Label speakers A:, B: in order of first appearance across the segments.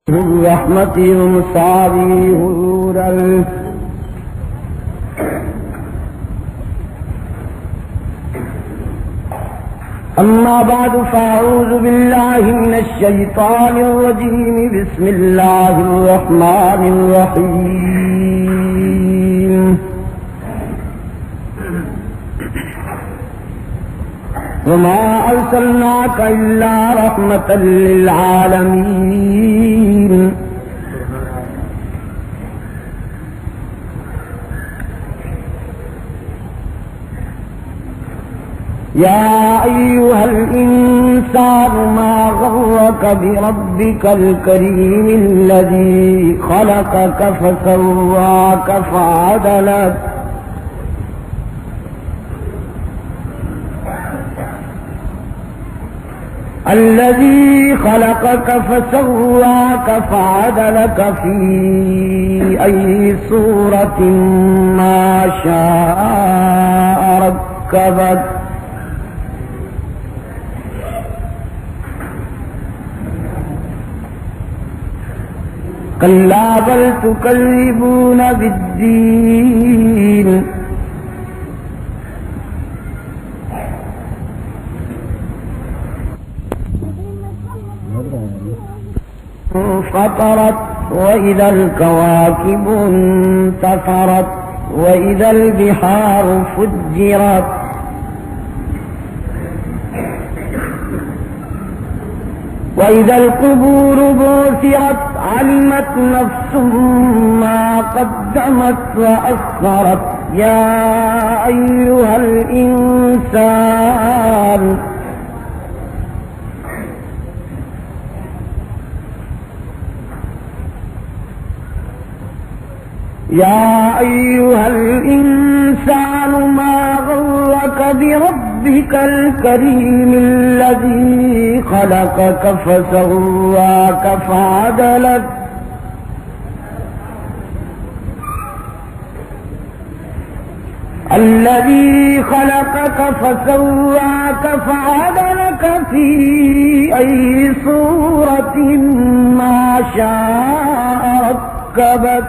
A: الرحمة المساوي هورا أما بعد فأعوذ بالله من الشيطان الرجيم بسم الله الرحمن الرحيم وما أرسلناك إلا رحمة للعالمين يا أيها الإنسان ما غرك بربك الكريم الذي خلقك فسواك فعدلك الذي خلقك فسواك فعدلك في أي صورة ما شاء ركبك كلا بل تكذبون بالدين فطرت وإذا الكواكب انتثرت وإذا البحار فجرت وإذا القبور بعثرت علمت نفس ما قدمت وأخرت يا أيها الإنسان ما غرك بربك الكريم الذي خلقك فسواك فعدلك في أي صورة ما شاء ركبك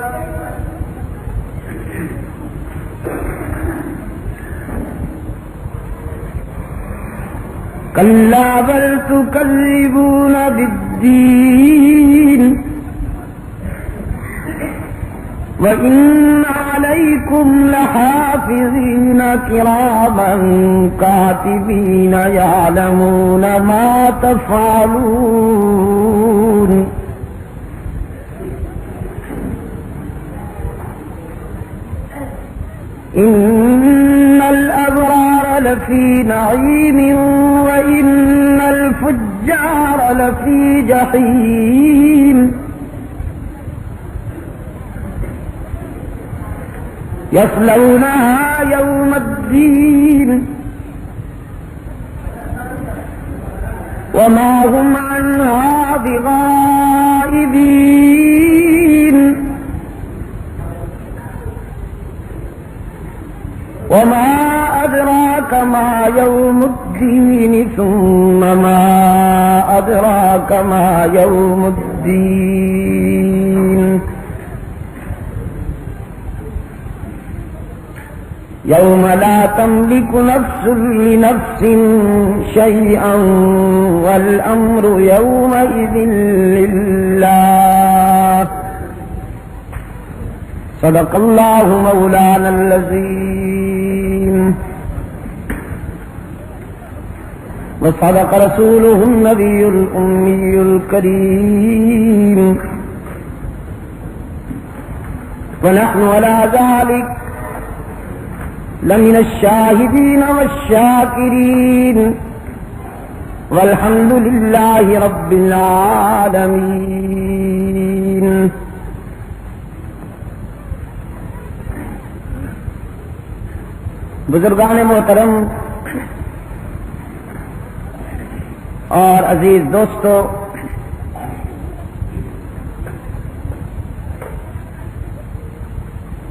A: كلا بل تكذبون بالدين وإن عليكم لحافظين كراما كاتبين يعلمون ما تفعلون إن الأبرار لفي نعيم وإن الفجار لفي جحيم يصلونها يوم الدين وما هم عنها بغائبين وما أدراك ما يوم الدين ثم ما أدراك ما يوم الدين يوم لا تملك نفس لنفس شيئا والأمر يومئذ لله صدق الله مولانا العظيم وصدق رسوله النبي الأمي الكريم ونحن على ذلك لمن الشاهدين والشاكرين والحمد لله رب العالمين بزرگان محترم اور عزیز دوستو،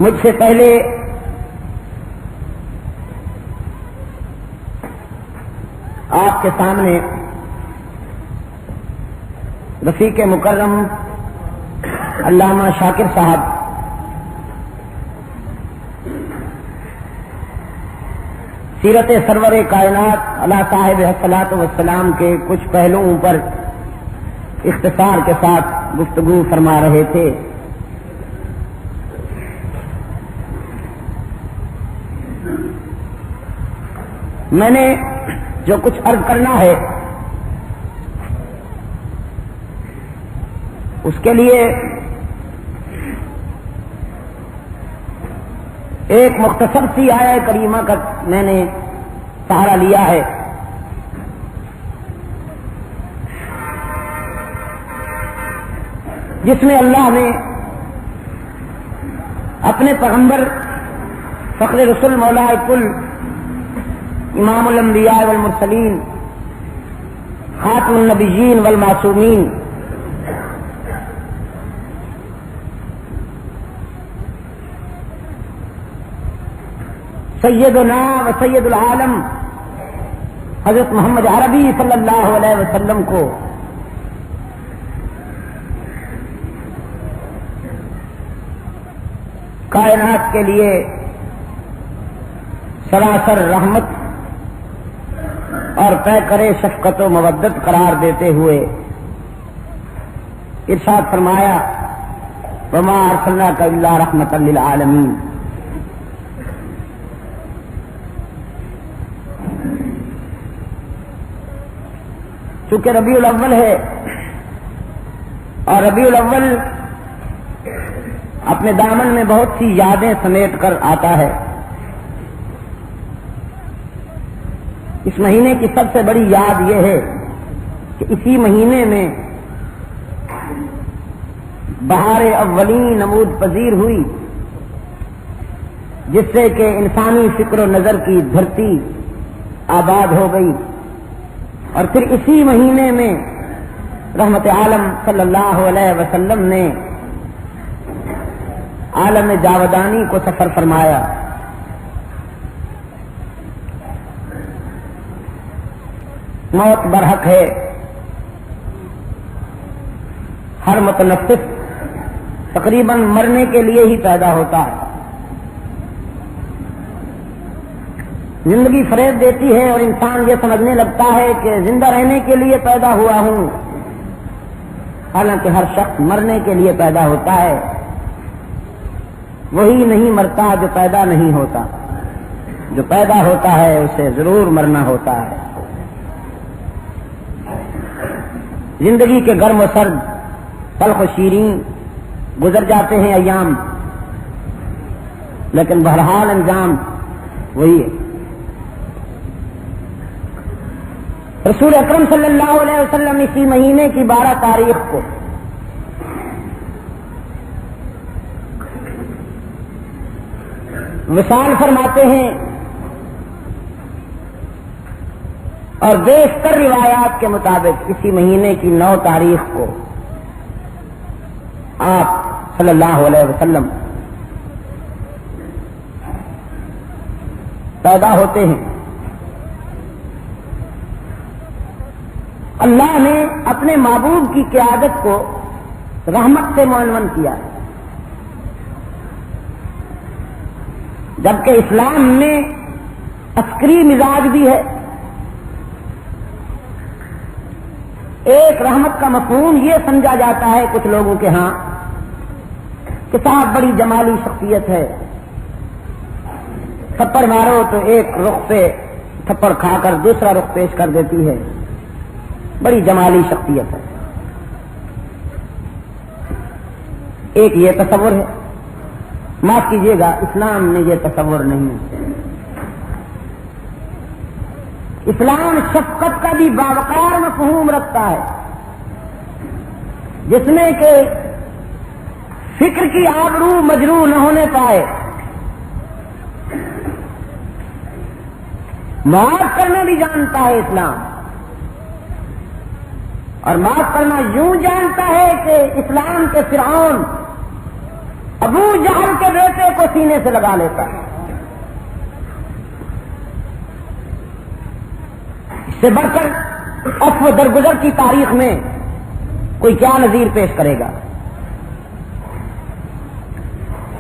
A: مجھ سے پہلے آپ کے سامنے رفیق مکرم علامہ شاکر صاحب سیرت سرور کائنات علی صاحب الصلاۃ والسلام کے کچھ پہلوؤں پر اختصار کے ساتھ گفتگو فرما رہے تھے. میں نے جو کچھ عرض کرنا ہے اس کے لیے ایک مختصر سی آیہ کریمہ کا میں نے سہارا لیا ہے. جس میں اللہ نے اپنے پیغمبر فخر رسول مولا کل امام الانبیاء والمرسلین خاتم النبیین والمعصومین سیدنا و سید العالم حضرت محمد عربی صلی اللہ علیہ وسلم کو کائنات کے لیے سراسر رحمت اور طے کرے شفقت و مودت قرار دیتے ہوئے ارشاد فرمایا وما ارسلناک الا رحمۃ للعالمین. چونکہ ربیع الاول ہے اور ربیع الاول اپنے دامن میں بہت سی یادیں سمیٹ کر آتا ہے. اس مہینے کی سب سے بڑی یاد یہ ہے کہ اسی مہینے میں بہار اولین نمود پذیر ہوئی جس سے کہ انسانی فکر و نظر کی دھرتی آباد ہو گئی. اور پھر اسی مہینے میں رحمت عالم صلی اللہ علیہ وسلم نے عالم جاودانی کو سفر فرمایا. موت برحق ہے. ہر متنفس تقریباً مرنے کے لیے ہی پیدا ہوتا ہے. زندگی فریب دیتی ہے اور انسان یہ سمجھنے لگتا ہے کہ زندہ رہنے کے لیے پیدا ہوا ہوں، حالانکہ ہر شخص مرنے کے لیے پیدا ہوتا ہے. وہی نہیں مرتا جو پیدا نہیں ہوتا. جو پیدا ہوتا ہے اسے ضرور مرنا ہوتا ہے. زندگی کے گرم و سرد، تلخ و شیریں گزر جاتے ہیں ایام، لیکن بہرحال انجام وہی ہے. رسول اکرم صلی اللہ علیہ وسلم اسی مہینے کی 12 تاریخ کو وصال فرماتے ہیں اور بیشتر روایات کے مطابق اسی مہینے کی 9 تاریخ کو آپ صلی اللہ علیہ وسلم پیدا ہوتے ہیں. اللہ نے اپنے محبوب کی قیادت کو رحمت سے معنون کیا ہے، جبکہ اسلام میں عسکری مزاج بھی ہے. ایک رحمت کا مفہوم یہ سمجھا جاتا ہے کچھ لوگوں کے ہاں کہ صاحب بڑی جمالی شخصیت ہے، تھپڑ مارو تو ایک رخ پہ تھپڑ کھا کر دوسرا رخ پیش کر دیتی ہے، بڑی جمالی شخصیت ہے. ایک یہ تصور ہے. معاف کیجیے گا، اسلام میں یہ تصور نہیں ہے. اسلام شفقت کا بھی باوقار مفہوم رکھتا ہے، جس میں کہ فکر کی آبرو مجروح نہ ہونے پائے. معاف کرنا بھی جانتا ہے اسلام، اور معاف کرنا یوں جانتا ہے کہ اسلام کے فرعون ابو جہل کے بیٹے کو سینے سے لگا لیتا ہے. اس سے بڑھ کر عفو درگزر کی تاریخ میں کوئی کیا نظیر پیش کرے گا.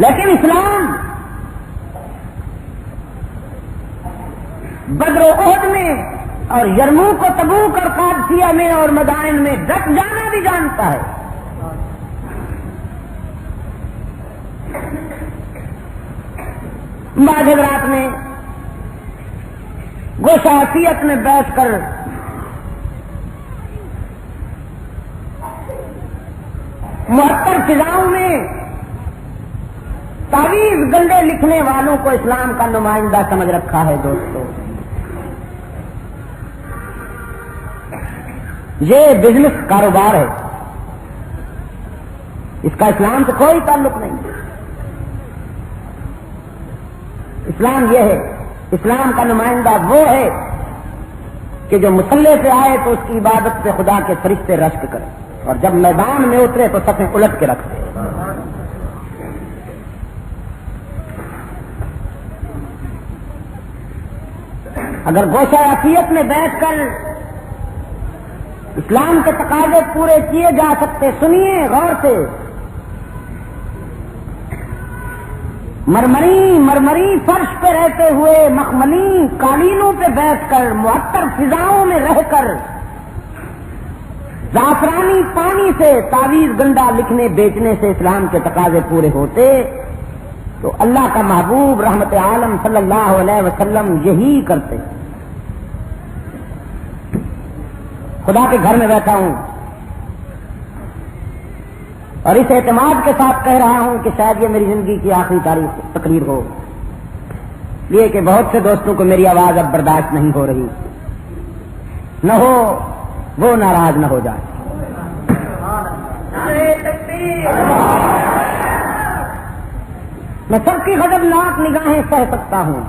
A: لیکن اسلام بدر و احد میں اور یرموک و تبوک اور قادسیہ میں اور مدائن میں ڈٹ جانا بھی جانتا ہے. بعض حضرات نے گوشاسیت میں بیٹھ کر معطر فضاؤں میں تعویذ گنڈے لکھنے والوں کو اسلام کا نمائندہ سمجھ رکھا ہے. دوستو یہ بزنس کاروبار ہے، اس کا اسلام سے کوئی تعلق نہیں. اسلام یہ ہے، اسلام کا نمائندہ وہ ہے کہ جو مسلح سے آئے تو اس کی عبادت سے خدا کے فرشتے رشک کرے، اور جب میدان میں اترے تو صفیں الٹ کے رکھ دے. اگر گوشہ عافیت میں بیٹھ کر اسلام کے تقاضے پورے کیے جا سکتے، سنیے غور سے، مرمری فرش پہ رہتے ہوئے مخملی قالینوں پہ بیٹھ کر معطر فضاؤں میں رہ کر زعفرانی پانی سے تعویذ گنڈا لکھنے بیچنے سے اسلام کے تقاضے پورے ہوتے تو اللہ کا محبوب رحمت عالم صلی اللہ علیہ وسلم یہی کرتے. خدا کے گھر میں بیٹھا ہوں اور اس اعتماد کے ساتھ کہہ رہا ہوں کہ شاید یہ میری زندگی کی آخری تقریر ہو، یہ کہ بہت سے دوستوں کو میری آواز اب برداشت نہیں ہو رہی، نہ ہو وہ ناراض نہ ہو جائے. میں سب کی غضبناک نگاہیں سہ سکتا ہوں،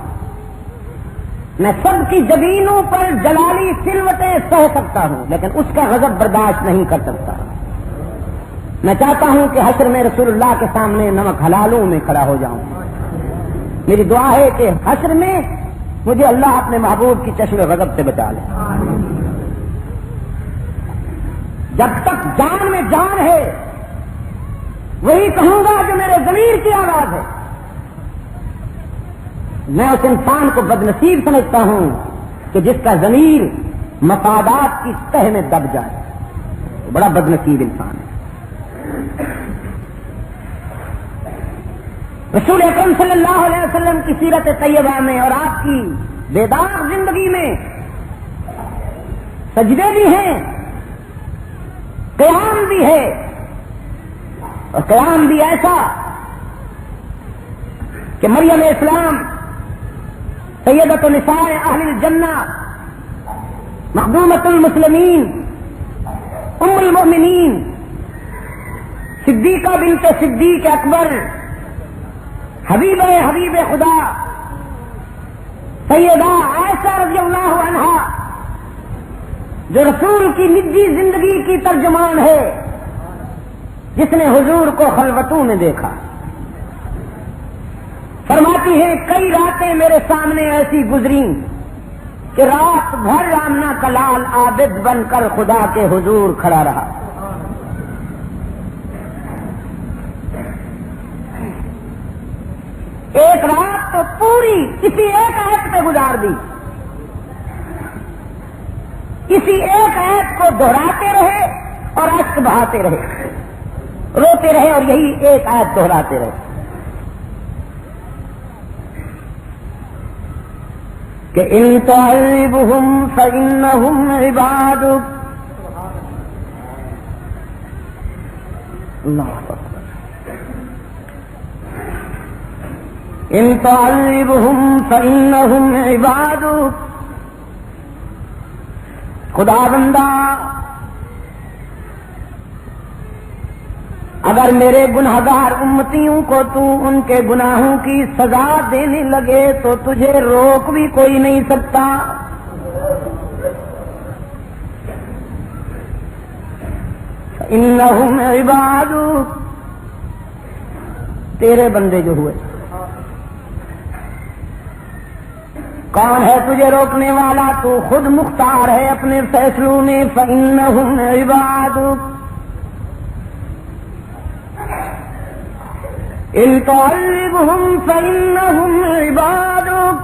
A: میں سب کی جبینوں پر جلالی سلوٹیں سہ سکتا ہوں، لیکن اس کا غضب برداشت نہیں کر سکتا. میں چاہتا ہوں کہ حشر میں رسول اللہ کے سامنے نمک حلالوں میں کھڑا ہو جاؤں. میری دعا ہے کہ حشر میں مجھے اللہ اپنے محبوب کی چشم غضب سے بچا لے. جب تک جان میں جان ہے وہی کہوں گا جو میرے ضمیر کی آواز ہے. میں اس انسان کو بدنصیب سمجھتا ہوں کہ جس کا ضمیر مفادات کی تہ میں دب جائے. بڑا بدنصیب انسان ہے. رسول اکرم صلی اللہ علیہ وسلم کی سیرت طیبہ میں اور آپ کی بیدار زندگی میں سجدے بھی ہیں، قیام بھی ہے، اور قیام بھی ایسا کہ مریم اسلام سیدۃ نساء اہل الجنہ مخدومۃ المسلمین ام المؤمنین صدیقہ بنت صدیق اکبر حبیب خدا سیدہ عائشہ رضی اللہ عنہا جو رسول کی نجی زندگی کی ترجمان ہے، جس نے حضور کو خلوتوں میں دیکھا، فرماتی ہے کئی راتیں میرے سامنے ایسی گزریں کہ رات بھر آمنہ کا لال عابد بن کر خدا کے حضور کھڑا رہا. ایک رات تو پوری کسی ایک آیت پہ گزار دی، کسی ایک آیت کو دہراتے رہے اور اشک بہاتے رہے، روتے رہے اور یہی ایک آیت دہراتے رہے کہ ان تعذبهم فإنهم عبادك. اللہ اکبر. ان تعذبهم فإنهم عبادك. خدا بندہ اگر میرے گناہگار امتیوں کو تو ان کے گناہوں کی سزا دینے لگے تو تجھے روک بھی کوئی نہیں سکتا. انہم عبادک، تیرے بندے جو ہوئے. کون ہے تجھے روکنے والا؟ تو خود مختار ہے اپنے فیصلوں میں. فإنہم عبادک. ان تعذبهم فإنهم عبادك،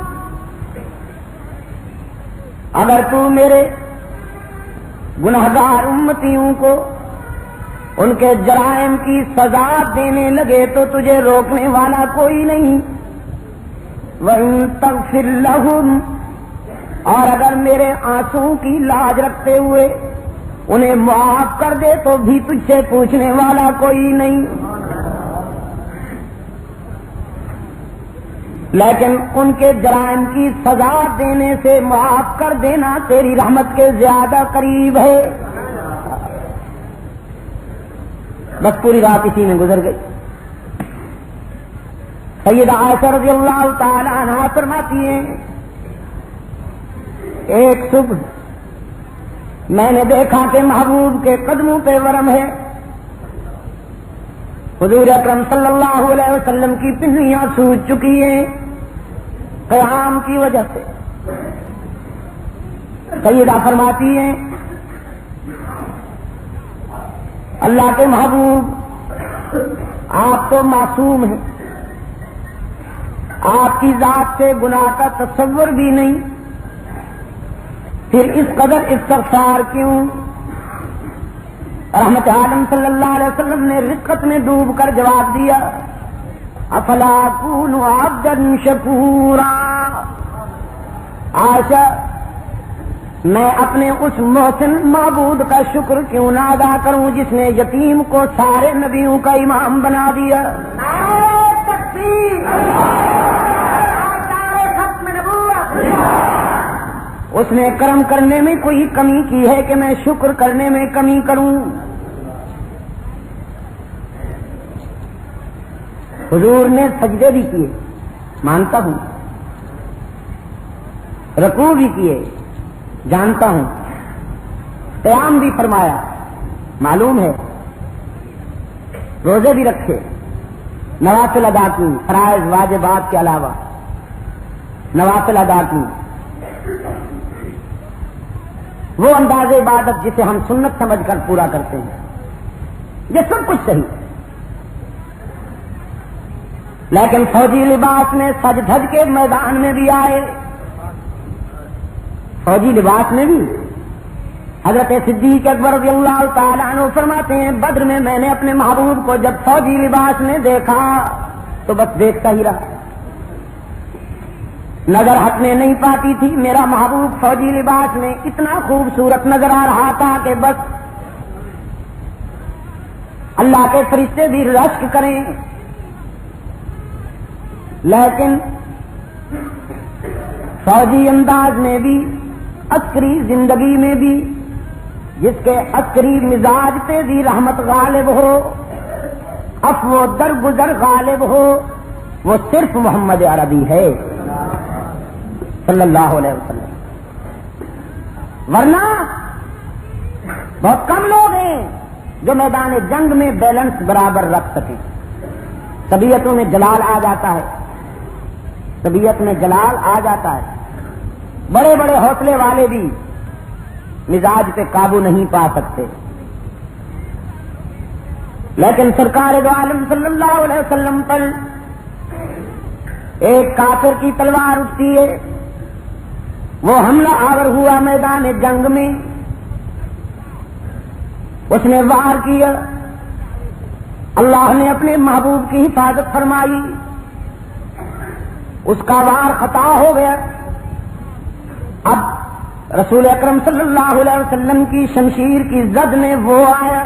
A: اگر تو میرے گنہگار امتیوں کو ان کے جرائم کی سزا دینے لگے تو تجھے روکنے والا کوئی نہیں۔ وَإِن تَغْفِرْ لَهُمْ، اور اگر میرے آنسوں کی لاج رکھتے ہوئے انہیں معاف کر دے تو بھی تجھ سے پوچھنے والا کوئی نہیں، لیکن ان کے جرائم کی سزا دینے سے معاف کر دینا تیری رحمت کے زیادہ قریب ہے۔ بس پوری رات اسی میں گزر گئی۔ سیدہ عائشہ رضی اللہ تعالی عنہا فرماتی ہیں ایک صبح میں نے دیکھا کہ محبوب کے قدموں پہ ورم ہے، حضور اکرم صلی اللہ علیہ وسلم کی پنڈلیاں سوج چکی ہیں قیام کی وجہ سے۔ سیدہ فرماتی ہیں اللہ کے محبوب آپ تو معصوم ہیں، آپ کی ذات سے گناہ کا تصور بھی نہیں، پھر اس قدر استغفار کیوں؟ رحمت عالم صلی اللہ علیہ وسلم نے رقت میں ڈوب کر جواب دیا افلا اکون عبدا شکورا، عائشہ میں اپنے اس محسن معبود کا شکر کیوں نہ ادا کروں جس نے یتیم کو سارے نبیوں کا امام بنا دیا۔ اس نے کرم کرنے میں کوئی کمی کی ہے کہ میں شکر کرنے میں کمی کروں؟ حضور نے سجدے بھی کیے، مانتا ہوں، رکوع بھی کیے، جانتا ہوں، قیام بھی فرمایا، معلوم ہے، روزے بھی رکھے، نوافل ادا کی، فرائض واجبات کے علاوہ نوافل ادا کی، وہ انداز عبادت جسے ہم سنت سمجھ کر پورا کرتے ہیں، یہ سب کچھ صحیح، لیکن فوجی لباس میں سج دھج کے میدان میں بھی آئے، فوجی لباس میں بھی۔ حضرت صدیق اکبر رضی اللہ تعالیٰ عنہ فرماتے ہیں بدر میں نے اپنے محبوب کو جب فوجی لباس میں دیکھا تو بس دیکھتا ہی رہا، نظر ہٹنے نہیں پاتی تھی، میرا محبوب فوجی لباس میں اتنا خوبصورت نظر آ رہا تھا کہ بس اللہ کے فرشتے بھی رشک کریں، لیکن فوجی انداز میں بھی، عسکری زندگی میں بھی، جس کے عسکری مزاج پہ بھی رحمت غالب ہو، عفو و درگزر غالب ہو، وہ صرف محمد عربی ہے صلی اللہ علیہ وسلم، ورنہ بہت کم لوگ ہیں جو میدان جنگ میں بیلنس برابر رکھ سکیں۔ طبیعتوں میں جلال آ جاتا ہے، طبیعت میں جلال آ جاتا ہے، بڑے بڑے حوصلے والے بھی مزاج پہ قابو نہیں پا سکتے، لیکن سرکار دو عالم صلی اللہ علیہ وسلم پر ایک کافر کی تلوار اٹھتی ہے، وہ حملہ آور ہوا میدان جنگ میں، اس نے وار کیا، اللہ نے اپنے محبوب کی حفاظت فرمائی، اس کا وار خطا ہو گیا، اب رسول اکرم صلی اللہ علیہ وسلم کی شمشیر کی زد میں وہ آیا،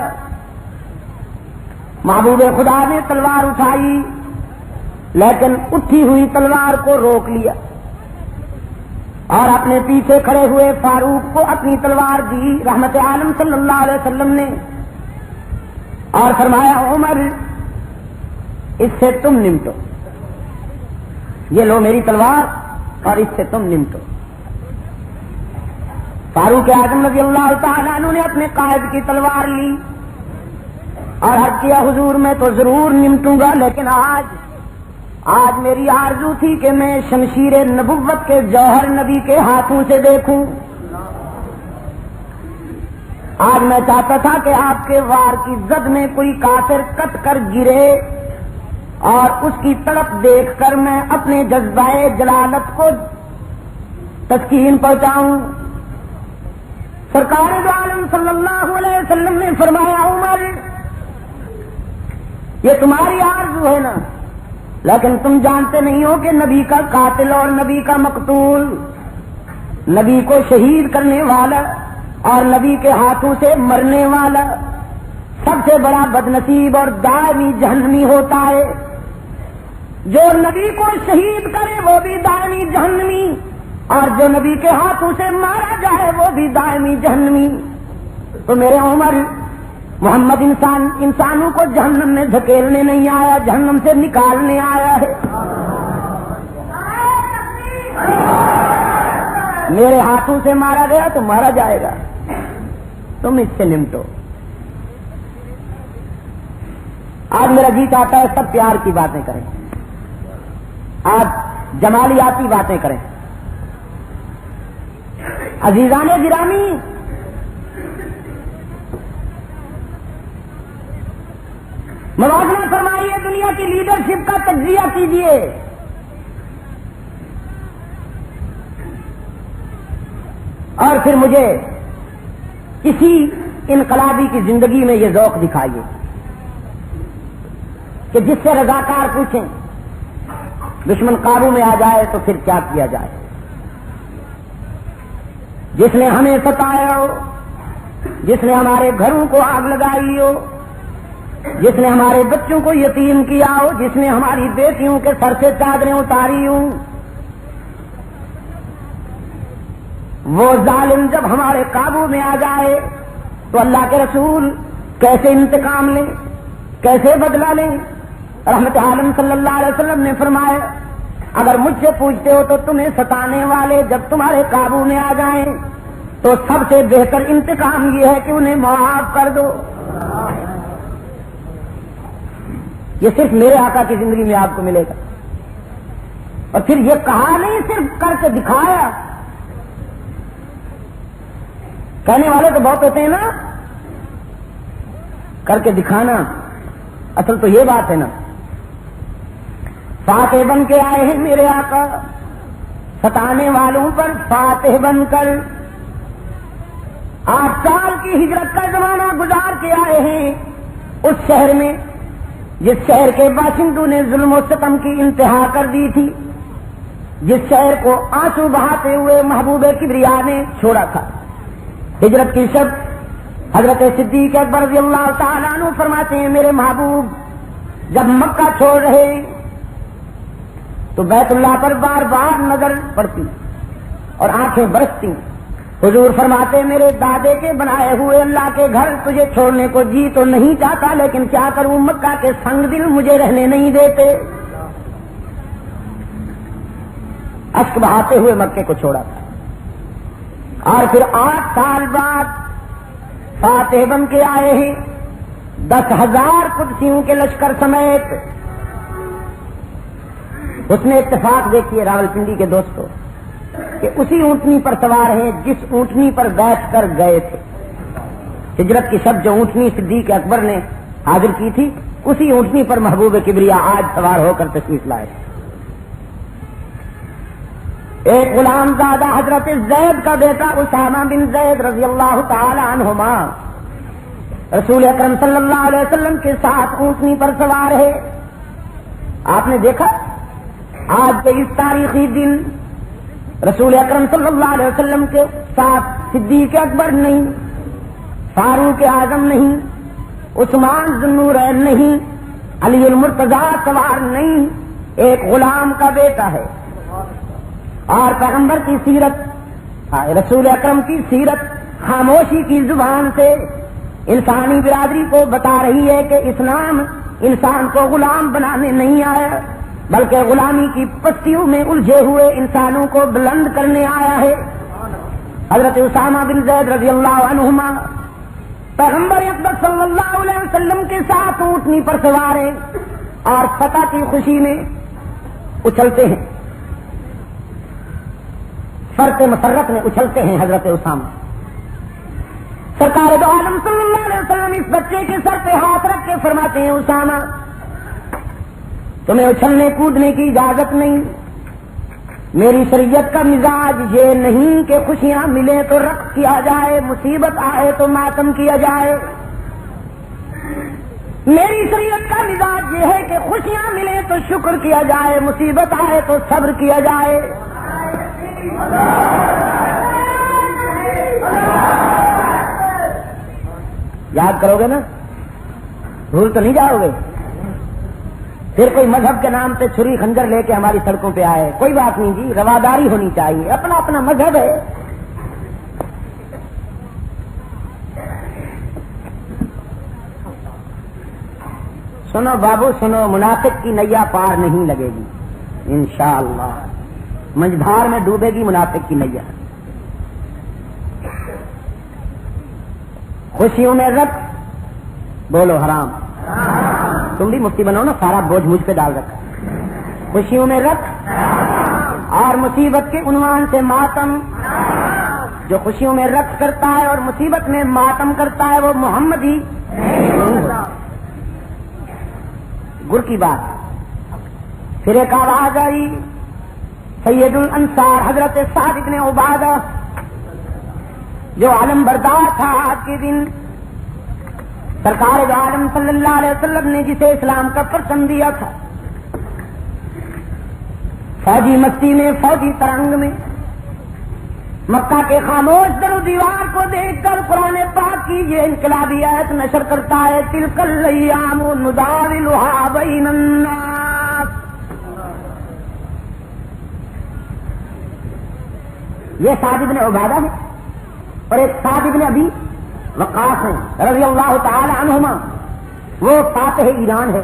A: محبوب خدا نے تلوار اٹھائی لیکن اٹھی ہوئی تلوار کو روک لیا اور اپنے پیچھے کھڑے ہوئے فاروق کو اپنی تلوار دی رحمت عالم صلی اللہ علیہ وسلم نے، اور فرمایا عمر اس سے تم نمٹو، یہ لو میری تلوار اور اس سے تم نمٹو۔ فاروق اعظم رضی اللہ تعالیٰ عنہ نے اپنے قائد کی تلوار لی اور حرف کیا حضور میں تو ضرور نمٹوں گا، لیکن آج میری آرزو تھی کہ میں شمشیر نبوت کے جوہر نبی کے ہاتھوں سے دیکھوں، آج میں چاہتا تھا کہ آپ کے وار کی زد میں کوئی کافر کٹ کر گرے اور اس کی طرف دیکھ کر میں اپنے جذبہ جلالت کو تسکین پہنچاؤں۔ سرکار دو عالم صلی اللہ علیہ وسلم نے فرمایا عمر یہ تمہاری آرزو ہے نا، لیکن تم جانتے نہیں ہو کہ نبی کا قاتل اور نبی کا مقتول، نبی کو شہید کرنے والا اور نبی کے ہاتھوں سے مرنے والا سب سے بڑا بدنصیب اور دائمی جہنمی ہوتا ہے۔ جو نبی کو شہید کرے وہ بھی دائمی جہنمی، اور جو نبی کے ہاتھوں سے مارا جائے وہ بھی دائمی جہنمی۔ تو میرے عمر، محمد انسانوں کو جہنم میں دھکیلنے نہیں آیا، جہنم سے نکالنے آیا ہے۔ میرے ہاتھوں سے مارا گیا تو مارا جائے گا، تم اس سے نمٹو۔ آج میرا جی چاہتا ہے سب پیار کی باتیں کریں، آج جمالیاتی باتیں کریں۔ عزیزان گرامی، موازنہ فرمائیے، دنیا کی لیڈرشپ کا تجزیہ کیجیے۔ اور پھر مجھے کسی انقلابی کی زندگی میں یہ ذوق دکھائیے کہ جس سے رضاکار پوچھیں دشمن قابو میں آ جائے تو پھر کیا کیا جائے۔ جس نے ہمیں ستایا ہو، جس نے ہمارے گھروں کو آگ لگائی ہو، جس نے ہمارے بچوں کو یتیم کیا ہو، جس نے ہماری بیٹیوں کے سر سے چادریں اتاری ہوں، وہ ظالم جب ہمارے قابو میں آ جائے تو اللہ کے رسول کیسے انتقام لیں، کیسے بدلہ لیں۔ رحمت عالم صلی اللہ علیہ وسلم نے فرمایا اگر مجھ سے پوچھتے ہو تو تمہیں ستانے والے جب تمہارے قابو میں آ جائیں تو سب سے بہتر انتقام یہ ہے کہ انہیں معاف کر دو۔ یہ صرف میرے آقا کی زندگی میں آپ کو ملے گا۔ اور پھر یہ کہا نہیں، صرف کر کے دکھایا۔ کہنے والے تو بہت ہوتے ہیں نا، کر کے دکھانا اصل تو یہ بات ہے نا۔ فاتح بن کے آئے ہیں میرے آقا، ستانے والوں پر فاتح بن کر 8 سال کی ہجرت کا زمانہ گزار کے آئے ہیں اس شہر میں جس شہر کے باشندوں نے ظلم و ستم کی انتہا کر دی تھی، جس شہر کو آنسو بہاتے ہوئے محبوب کبریا نے چھوڑا تھا۔ ہجرت کی شب حضرت صدیق اکبر رضی اللہ تعالیٰ عنہ فرماتے ہیں میرے محبوب جب مکہ چھوڑ رہے تو بیت اللہ پر بار بار نظر پڑتی اور آنکھیں برستی۔ حضور فرماتے میرے دادے کے بنائے ہوئے اللہ کے گھر تجھے چھوڑنے کو جی تو نہیں چاہتا، لیکن کیا کروں، مکہ کے سنگ دل مجھے رہنے نہیں دیتے۔ اشک بہاتے ہوئے مکے کو چھوڑا تھا۔ اور پھر 8 سال بعد فاتح بن کے آئے ہیں 10,000 قدسیوں کے لشکر سمیت۔ اس نے اتفاق دیکھیے راولپنڈی کے دوستوں کہ اسی اونٹنی پر سوار ہیں جس اونٹنی پر بیٹھ کر گئے تھے۔ ہجرت کی شب جو اونٹنی صدیق اکبر نے حاضر کی تھی اسی اونٹنی پر محبوب کبریا آج سوار ہو کر تشریف لائے۔ ایک غلام زادہ حضرت زید کا بیٹا اسامہ بن زید رضی اللہ تعالی عنہما رسول اکرم صلی اللہ علیہ وسلم کے ساتھ اونٹنی پر سوار ہے۔ آپ نے دیکھا آج کے اس تاریخی دن رسول اکرم صلی اللہ علیہ وسلم کے ساتھ صدیق اکبر نہیں، فاروق اعظم نہیں، عثمان ذو النورین نہیں، علی المرتضیٰ سوار نہیں، ایک غلام کا بیٹا ہے۔ اور پیغمبر کی سیرت، رسول اکرم کی سیرت خاموشی کی زبان سے انسانی برادری کو بتا رہی ہے کہ اسلام انسان کو غلام بنانے نہیں آیا بلکہ غلامی کی پستیوں میں الجھے ہوئے انسانوں کو بلند کرنے آیا ہے۔ حضرت اسامہ بن زید رضی اللہ عنہما پیغمبر اقدس صلی اللہ علیہ وسلم کے ساتھ اونٹنی پر سوار ہیں اور فتح کی خوشی میں اچھلتے ہیں، فرت مسرت میں اچھلتے ہیں حضرت اسامہ۔ سرکار دو عالم صلی اللہ علیہ وسلم اس بچے کے سر پہ ہاتھ رکھ کے فرماتے ہیں اسامہ تمہیں اچھلنے کودنے کی اجازت نہیں. میری شریعت کا مزاج یہ نہیں کہ خوشیاں ملیں تو رقص کیا جائے, مصیبت آئے تو ماتم کیا جائے. میری شریعت کا مزاج یہ ہے کہ خوشیاں ملیں تو شکر کیا جائے, مصیبت آئے تو صبر کیا جائے. یاد کرو گے نا, بھول تو نہیں جاؤ گے. پھر کوئی مذہب کے نام پہ چھری خنجر لے کے ہماری سڑکوں پہ آئے, کوئی بات نہیں جی, رواداری ہونی چاہیے, اپنا اپنا مذہب ہے. سنو بابو سنو, منافق کی نیا پار نہیں لگے گی انشاءاللہ. مجھدار میں ڈوبے گی منافق کی نیا. خوشیوں میں رقص, بولو حرام. تم بھی مفتی بنو نا, سارا بوجھ مجھ پہ ڈال رکھا. خوشیوں میں رقص اور مصیبت کے عنوان سے ماتم. جو خوشیوں میں رقص کرتا ہے اور مصیبت میں ماتم کرتا ہے وہ محمدی گر کی بات. پھر ایک آواز آئی, سید الانصار حضرت سعد بن عبادہ جو علم بردار تھا آج کے دن, سرکار عالم صلی اللہ علیہ وسلم نے جسے اسلام کا پرچم دیا تھا, فوجی مستی میں, فوجی ترنگ میں, مکہ کے خاموش در و دیوار کو دیکھ کر قرآن پاک کی یہ انقلابی آیت نشر کرتا ہے, تلک الایام نداولها بین الناس. یہ سعد بن عبادہ ہے اور ایک سعد بن ابی وقاص ہیں رضی اللہ تعالی عنہما, وہ فاتح ایران ہے.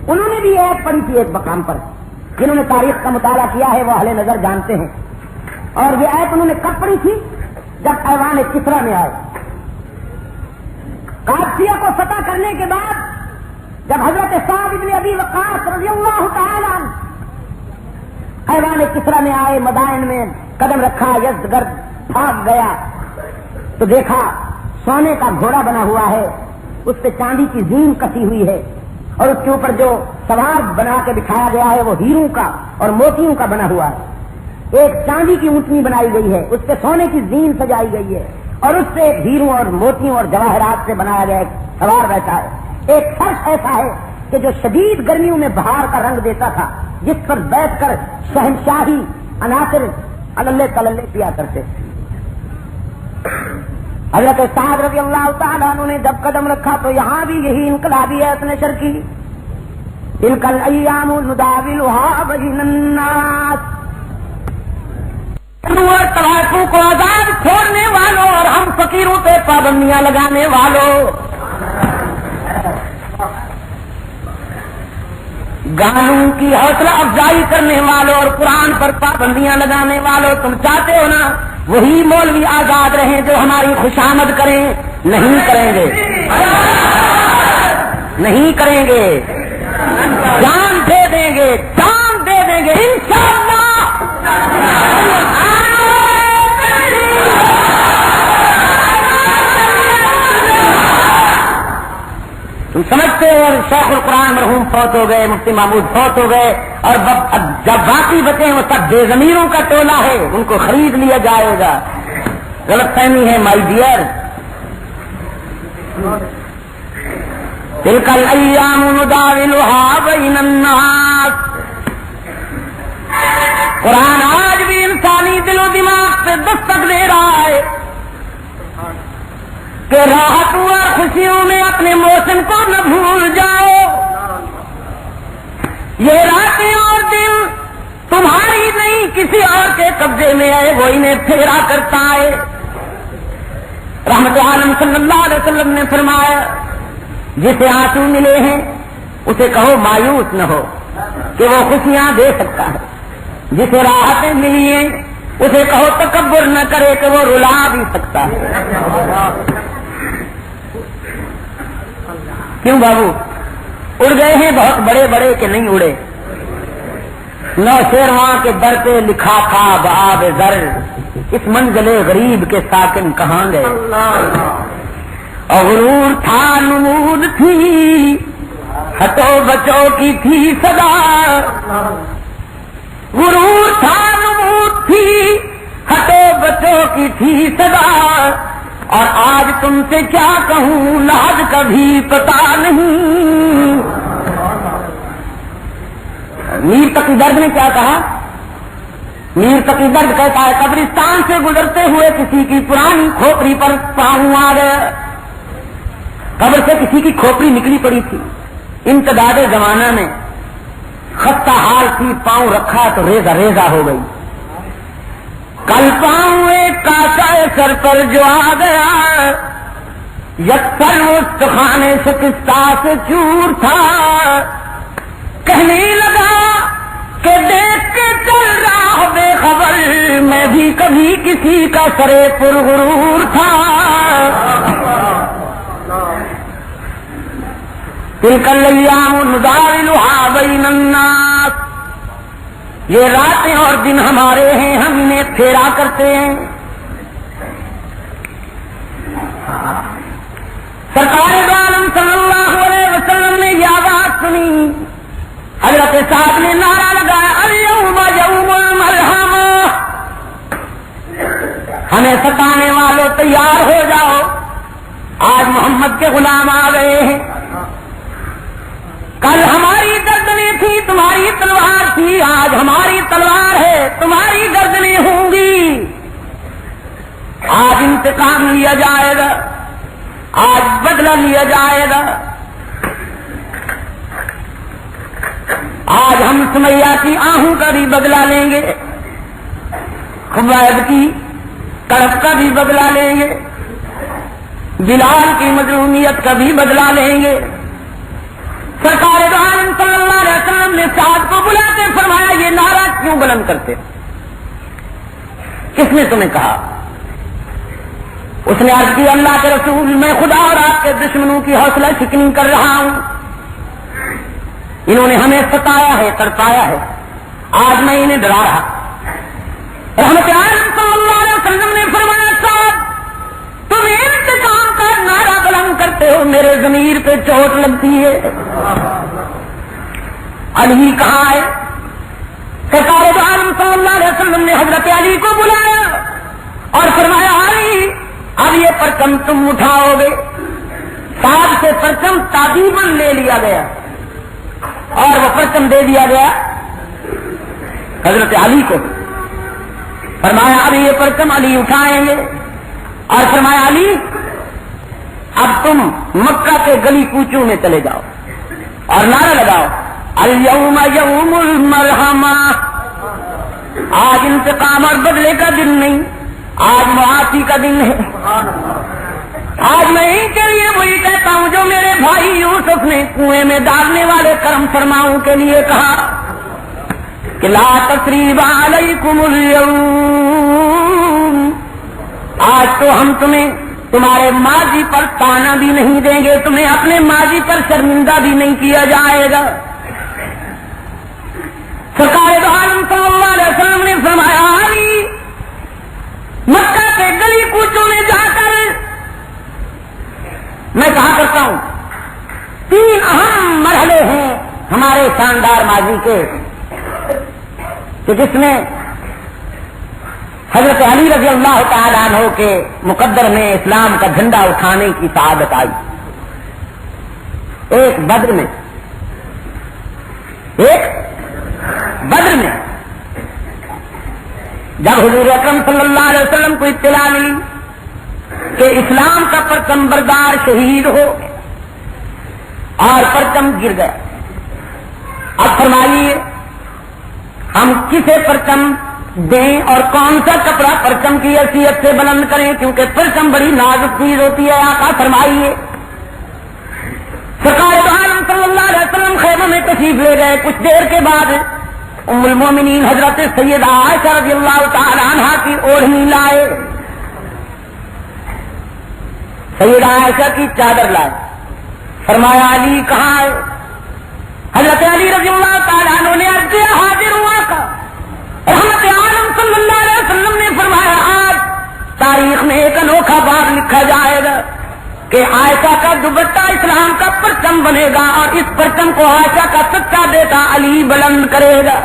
A: انہوں نے بھی ایک پڑھی تھی ایک مقام پر, جنہوں نے تاریخ کا مطالعہ کیا ہے وہ اہل نظر جانتے ہیں. اور یہ آیت انہوں نے کب پڑھی تھی؟ جب ایوان کسرا میں آئے. قادسیہ کو فتح کرنے کے بعد جب حضرت سعد بن ابی وقاص رضی اللہ تعالی عنہ ایوان کسرا میں آئے, مدائن میں قدم رکھا, یزدگرد بھاگ گیا تو دیکھا سونے کا گھوڑا بنا ہوا ہے, اس پہ چاندی کی زین کسی ہوئی ہے, اور اس کے اوپر جو سوار بنا کے بٹھایا گیا ہے وہ ہیروں کا اور موتیوں کا بنا ہوا ہے. ایک چاندی کی اونٹنی بنائی گئی ہے, اس پہ سونے کی زین سجائی گئی ہے, اور اس سے ایک ہیروں اور موتیوں اور جواہرات سے بنایا گیا ایک سوار بیٹھا ہے. ایک فرش ایسا ہے کہ جو شدید گرمیوں میں بہار کا رنگ دیتا تھا, جس پر بیٹھ کر شہنشاہی عناصر اللہ تللے پیا کرتے. حضرت سعد رضی اللہ تعالیٰ عنہ نے جب قدم رکھا تو یہاں بھی یہی انقلابی آیت نشر کی, تلک الایام نداولها بین الناس. اور طوائفوں کو آزاد چھوڑنے والوں اور ہم فقیروں پہ پابندیاں لگانے والوں, گانوں کی حوصلہ افزائی کرنے والوں اور قرآن پر پابندیاں لگانے والوں, تم چاہتے ہو نا وہی مولوی آزاد رہیں جو ہماری خوشامد کریں؟ نہیں کریں گے, نہیں کریں گے, جان دے دیں گے, جان دے دیں گے انشاءاللہ. تم سمجھتے ہو شیخ القرآن مرحوم فوت ہو گئے, مفتی محمود فوت ہو گئے, اور جب باقی بچے وہ سب بے ضمیروں کا ٹولہ ہے, ان کو خرید لیا جائے گا. غلط فہمی ہے مائی ڈیئر. تلک الایام نداولها بین الناس. قرآن آج بھی انسانی دل و دماغ سے دستک دے رہا ہے کہ راحتوں اور خوشیوں میں اپنے موسم کو نہ بھول جاؤ. یہ راتیں اور دن تمہاری نہیں کسی اور کے قبضے میں ہے, وہ انہیں پھیرا کرتا ہے. رحمت عالم صلی اللہ علیہ وسلم نے فرمایا, جسے آنسو ملے ہیں اسے کہو مایوس نہ ہو کہ وہ خوشیاں دے سکتا ہے, جسے راحتیں ملی ہیں اسے کہو تکبر نہ کرے کہ وہ رلا بھی سکتا ہے. کیوں بابو اڑ گئے ہیں بہت بڑے بڑے کہ نہیں اڑے؟ نو شیرواں کے در پہ لکھا تھا بآب زر, اس منزل غریب کے ساکن کہاں گئے. اور غرور تھا نمود تھی ہٹو بچو کی تھی صدا، غرور تھا نمود تھی، ہٹو بچو کی تھی صدا، اور آج تم سے کیا کہوں لاج کبھی پتا نہیں۔ میر تقی درد نے کیا کہا؟ میر تقی درد کہتا ہے قبرستان سے گزرتے ہوئے کسی کی پرانی کھوپڑی پر پاؤں آ گیا، قبر سے کسی کی کھوپڑی نکلی پڑی تھی، امتداد زمانہ میں خستہ حال تھی، پاؤں رکھا تو ریزہ ریزہ ہو گئی، کل پاؤں ایک کاسا سر پر جو آ گیا، یکسر استخانے شکستہ سے چور تھا، کہنے لگا کہ دیکھ کے چل رہا بے خبر، میں بھی کبھی کسی کا سرے پرغرور تھا۔ تلک الایام نداولها بین الناس، یہ راتیں اور دن ہمارے ہیں، ہم انہیں پھیرا کرتے ہیں۔ سرکار دو عالم صلی اللہ علیہ وسلم نے یہ آواز سنی، حضرت صاحب نے نعرہ لگایا الیوم یوم الملحمہ، ہمیں ستانے والوں تیار ہو جاؤ، آج محمد کے غلام آ گئے ہیں، کل ہماری گردنیں تھی تمہاری تلوار تھی، آج ہماری تلوار ہے تمہاری گردنیں ہوں گی، آج انتقام لیا جائے گا، آج بدلہ لیا جائے گا، آج ہم سمیہ کی آہوں کا بھی بدلہ لیں گے، خبائب کی تڑپ کا بھی بدلہ لیں گے، بلال کی مظلومیت کا بھی بدلہ لیں گے۔ سرکار دو عالم صلی اللہ علیہ وسلم نے سعد کو بلا کے فرمایا یہ نعرہ کیوں بلند کرتے؟ کس نے تمہیں کہا؟ اس نے عرض کی اللہ کے رسول میں خدا اور آپ کے دشمنوں کی حوصلہ شکنی کر رہا ہوں، انہوں نے ہمیں ستایا ہے تڑپایا ہے، آج میں انہیں ڈرا رہا۔ رحمت عالم صلی اللہ علیہ وسلم نے فرمایا سعد تم انتقام کا نعرہ بلند کرتے ہو، میرے ضمیر پہ چوٹ لگتی ہے۔ علی کہاں ہے؟ سرکار دو عالم صلی اللہ علیہ وسلم نے حضرت علی کو بلایا اور فرمایا علی اب یہ پرچم تم اٹھاؤ گے۔ سعد سے پرچم تعظیماً لے لیا گیا اور وہ پرچم دے دیا گیا حضرت علی کو، فرمایا اب یہ پرچم علی اٹھائیں گے، اور فرمایا علی اب تم مکہ کے گلی کوچوں میں چلے جاؤ اور نعرہ لگاؤ الیوم یوم المرحمہ، آج انتقام اور بدلے کا دن نہیں، آج معافی کا دن ہے۔ آج میں ان کے لیے وہی کہتا ہوں جو میرے بھائی یوسف نے کنویں میں ڈالنے والے کرم فرماؤں کے لیے کہا کہ لا تثریب علیکم اليوم، آج تو ہم تمہیں تمہارے ماضی پر تانا بھی نہیں دیں گے، تمہیں اپنے ماضی پر شرمندہ بھی نہیں کیا جائے گا۔ سرکار دو عالم صلی اللہ علیہ وسلم نے فرمایا علی مکہ کے گلی کوچوں میں جا کر میں کہا کرتا ہوں 3 اہم مرحلے ہیں ہمارے شاندار ماضی کے کہ جس میں حضرت علی رضی اللہ تعالیٰ عنہ کے مقدر میں اسلام کا جھنڈا اٹھانے کی سعادت آئی۔ ایک بدر میں جب حضور اکرم صلی اللہ علیہ وسلم کو اطلاع ملی کہ اسلام کا پرچم بردار شہید ہو اور پرچم گر گیا، اب فرمائیے ہم کسے پرچم دیں اور کون سا کپڑا پرچم کی حیثیت سے بلند کریں، کیونکہ پرچم بڑی نازک چیز ہوتی ہے۔ آقا فرمائیے۔ سرکار دو عالم صلی اللہ علیہ وسلم خیمہ میں تشریف لے گئے، کچھ دیر کے بعد ام المومنین حضرت سیدہ عائشہ رضی اللہ تعالی عنہا کی اوڑھنی لائے، سیدہ عائشہ کی چادر لائے، فرمایا علی کہاں ہے؟ حضرت علی رضی اللہ تعالیٰ عنہ نے عرض کیا حاضر ہوا کا۔ رحمت عالم صلی اللہ علیہ وسلم نے فرمایا آج تاریخ میں ایک انوکھا باب لکھا جائے گا، کہ عائشہ کا دوپٹہ اسلام کا پرچم بنے گا اور اس پرچم کو عائشہ کا سچا بیٹا علی بلند کرے گا.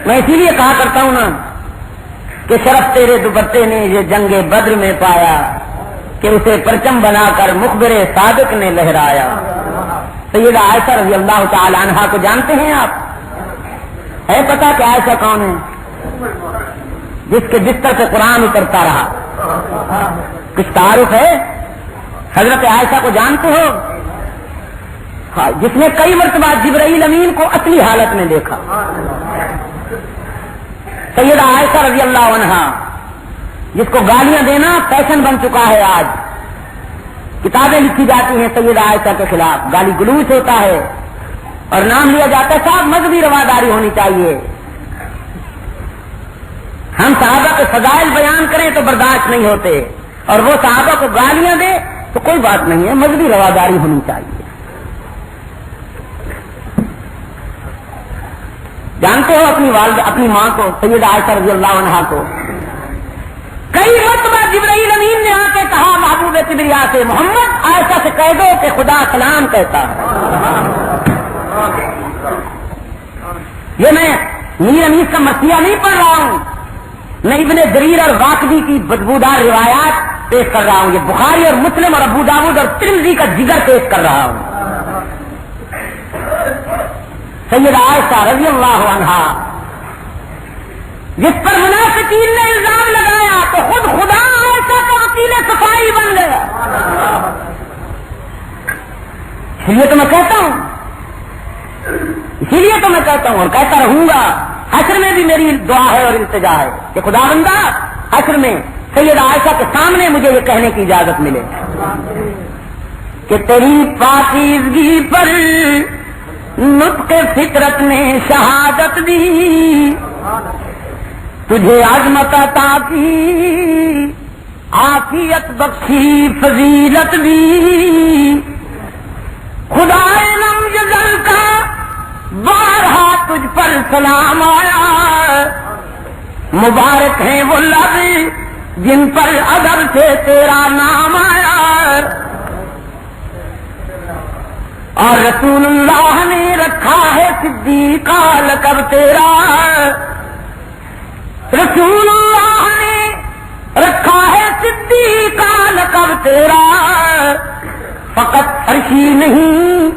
A: میں اسی لیے کہا کرتا ہوں نا کہ شرف تیرے دوپٹے نے یہ جنگ بدر میں پایا کہ اسے پرچم بنا کر مخبر صادق نے لہرایا. سیدہ عائشہ رضی اللہ تعالی عنہا کو جانتے ہیں آپ؟ ہے پتا کہ عائشہ کون ہے؟ جس کے بستر سے قرآن اترتا رہا. کچھ تعارف ہے؟ حضرت عائشہ کو جانتے ہو؟ ہاں، جس نے کئی مرتبہ جبرائیل امین کو اصلی حالت میں دیکھا. سیدہ عائشہ رضی اللہ عنہا جس کو گالیاں دینا فیشن بن چکا ہے. آج کتابیں لکھی جاتی ہیں سیدہ عائشہ کے خلاف، گالی گلوچ ہوتا ہے اور نام لیا جاتا ہے. صاحب مذہبی رواداری ہونی چاہیے. ہم صحابہ کے فضائل بیان کریں تو برداشت نہیں ہوتے اور وہ صحابہ کو گالیاں دے تو کوئی بات نہیں ہے، مذہبی رواداری ہونی چاہیے. جانتے ہو اپنی والدہ اپنی ماں کو سیدہ عائشہ رضی اللہ عنہا کو کئی مرتبہ جبرائیل امین نے آ کے کہا محبوب کبریا سے، محمد عائشہ سے کہہ دو کہ خدا سلام کہتا ہے. یہ میں میر انیس کا مرثیہ نہیں پڑھ رہا ہوں، میں ابن جریر اور واقعی کی بدبودار روایات پیش کر رہا ہوں. یہ بخاری اور مسلم اور ابو داؤد اور ترمذی کا جگر پیش کر رہا ہوں. سیدہ عائشہ رضی اللہ عنہا جس پر منافقین نے الزام لگایا تو خود خدا عائشہ کا وکیل صفائی بن گیا. اسی لیے تو میں کہتا ہوں اور کہتا رہوں گا، حشر میں بھی میری دعا ہے اور التجا ہے کہ خدا بندہ حشر میں سیدہ عائشہ کے سامنے مجھے یہ کہنے کی اجازت ملے کہ تیری پاکیزگی پر نطق فطرت نے شہادت دی، تجھے عظمت عطا کی عافیت بخشی فضیلت دی. خدائے لم یزل کا بارہا تجھ پر سلام آیا، مبارک ہیں وہ لب جن پر ادب سے تیرا نام آیا. اور رسول اللہ نے رکھا ہے صدیق کا لقب تیرا، رسول اللہ نے رکھا ہے صدیق کا لقب تیرا. فقط عرشی نہیں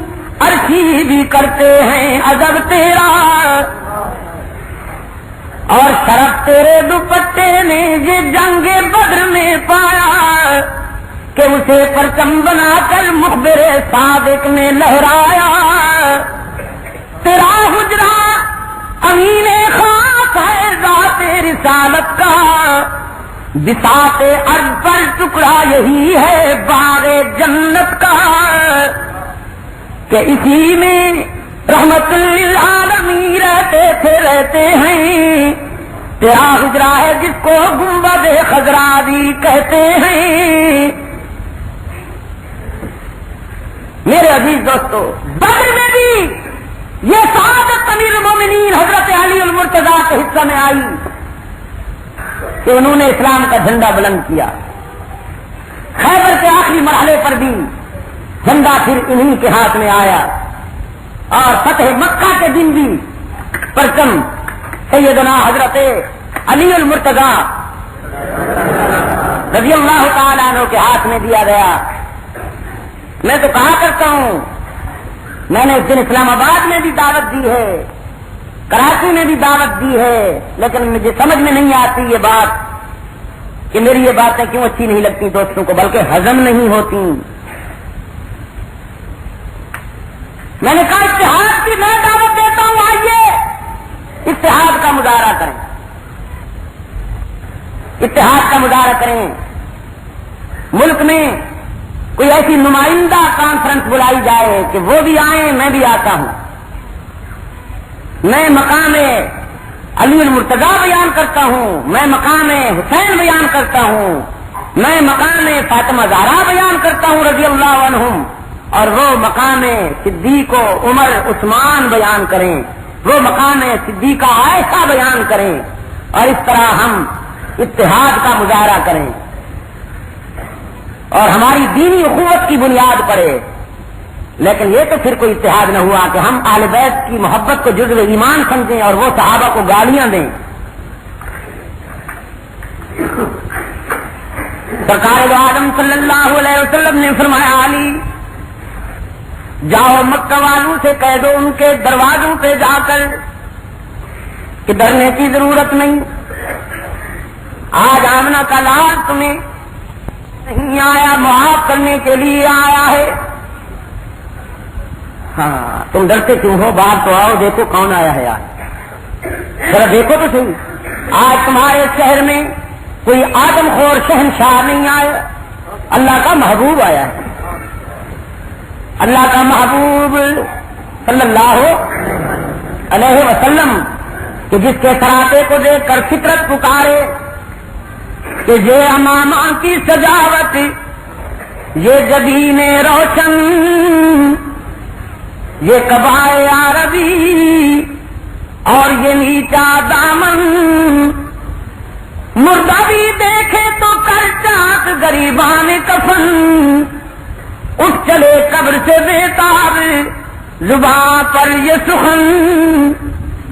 A: عرشی بھی کرتے ہیں ادب تیرا. اور شرف تیرے دوپٹے نے یہ جنگ بدر میں پایا کہ اسے پرچم بنا کر مخبر صادق نے لہرایا. تیرا حجرہ امین خاص ہے ذات رسالت کا، بساط ارض پر ٹکڑا یہی ہے باغ جنت کا، کہ اسی میں رحمت للعالمین رہتے ہیں. تیرا حجرہ ہے جس کو گنبد خضرا بھی کہتے ہیں. میرے عزیز دوستو، بدر میں بھی یہ سعادت امیر المومنین حضرت علی المرتضیٰ کے حصہ میں آئی کہ انہوں نے اسلام کا جھنڈا بلند کیا. خیبر کے آخری مرحلے پر بھی جھنڈا پھر انہی کے ہاتھ میں آیا اور فتح مکہ کے دن بھی پرچم سیدنا حضرت علی المرتضیٰ رضی اللہ تعالیٰ عنہ کے ہاتھ میں دیا گیا. میں تو کہا کرتا ہوں، میں نے اس دن اسلام آباد میں بھی دعوت دی ہے، کراچی میں بھی دعوت دی ہے، لیکن مجھے سمجھ میں نہیں آتی یہ بات کہ میری یہ باتیں کیوں اچھی نہیں لگتی دوستوں کو، بلکہ ہضم نہیں ہوتی. میں نے کہا اتحاد کی میں دعوت دیتا ہوں، آئیے اتحاد کا مظاہرہ کریں، اتحاد کا مظاہرہ کریں. ملک میں کوئی ایسی نمائندہ کانفرنس بلائی جائے کہ وہ بھی آئیں، میں بھی آتا ہوں. میں مقام علی المرتضیٰ بیان کرتا ہوں، میں مقام حسین بیان کرتا ہوں، میں مقام فاطمہ زہرا بیان کرتا ہوں رضی اللہ عنہم، اور وہ مقام صدیق و عمر عثمان بیان کریں. وہ مقام صدیقہ ایسا بیان کریں اور اس طرح ہم اتحاد کا مظاہرہ کریں اور ہماری دینی اخوت کی بنیاد پڑے. لیکن یہ تو پھر کوئی اتحاد نہ ہوا کہ ہم اہل بیت کی محبت کو جزو ایمان سمجھیں اور وہ صحابہ کو گالیاں دیں. سرکار عالم صلی اللہ علیہ وسلم نے فرمایا علی جاؤ مکہ والوں سے کہہ دو ان کے دروازوں پہ جا کر کہ ڈرنے کی ضرورت نہیں. آج آمنہ کا لال تمہیں نہیں آیا معاف کرنے کے لیے آیا ہے. ہاں تم ڈرتے کیوں ہو؟ باہر تو آؤ دیکھو کون آیا ہے. آج ذرا دیکھو تو صحیح. آج تمہارے شہر میں کوئی آدم خور شہنشاہ نہیں آیا، اللہ کا محبوب آیا ہے. اللہ کا محبوب صلی اللہ علیہ وسلم کہ جس کے سراپے کو دیکھ کر فطرت پکارے کہ یہ امامہ کی سجاوت، یہ جبین روشن، یہ قبائے عربی اور یہ نیچا دامن، مردہ بھی دیکھے تو کر چاک غریبان کفن، اٹھ چلے قبر سے بےتاب زباں پر یہ سخن،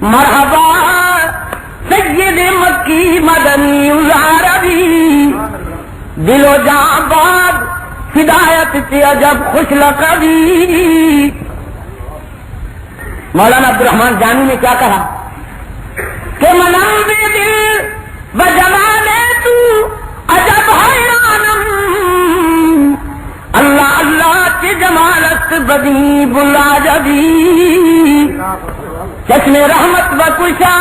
A: مرحبا سید مکی مدنی عربی، دل و جاں باد ہدایت سے عجب خوش لقبی. مولانا عبد الرحمن جانی نے کیا کہا کہ منام دل بجمال تو عجب حیرانم، اللہ اللہ کی جمالت بدی بلا جبی، چشم رحمت بکشا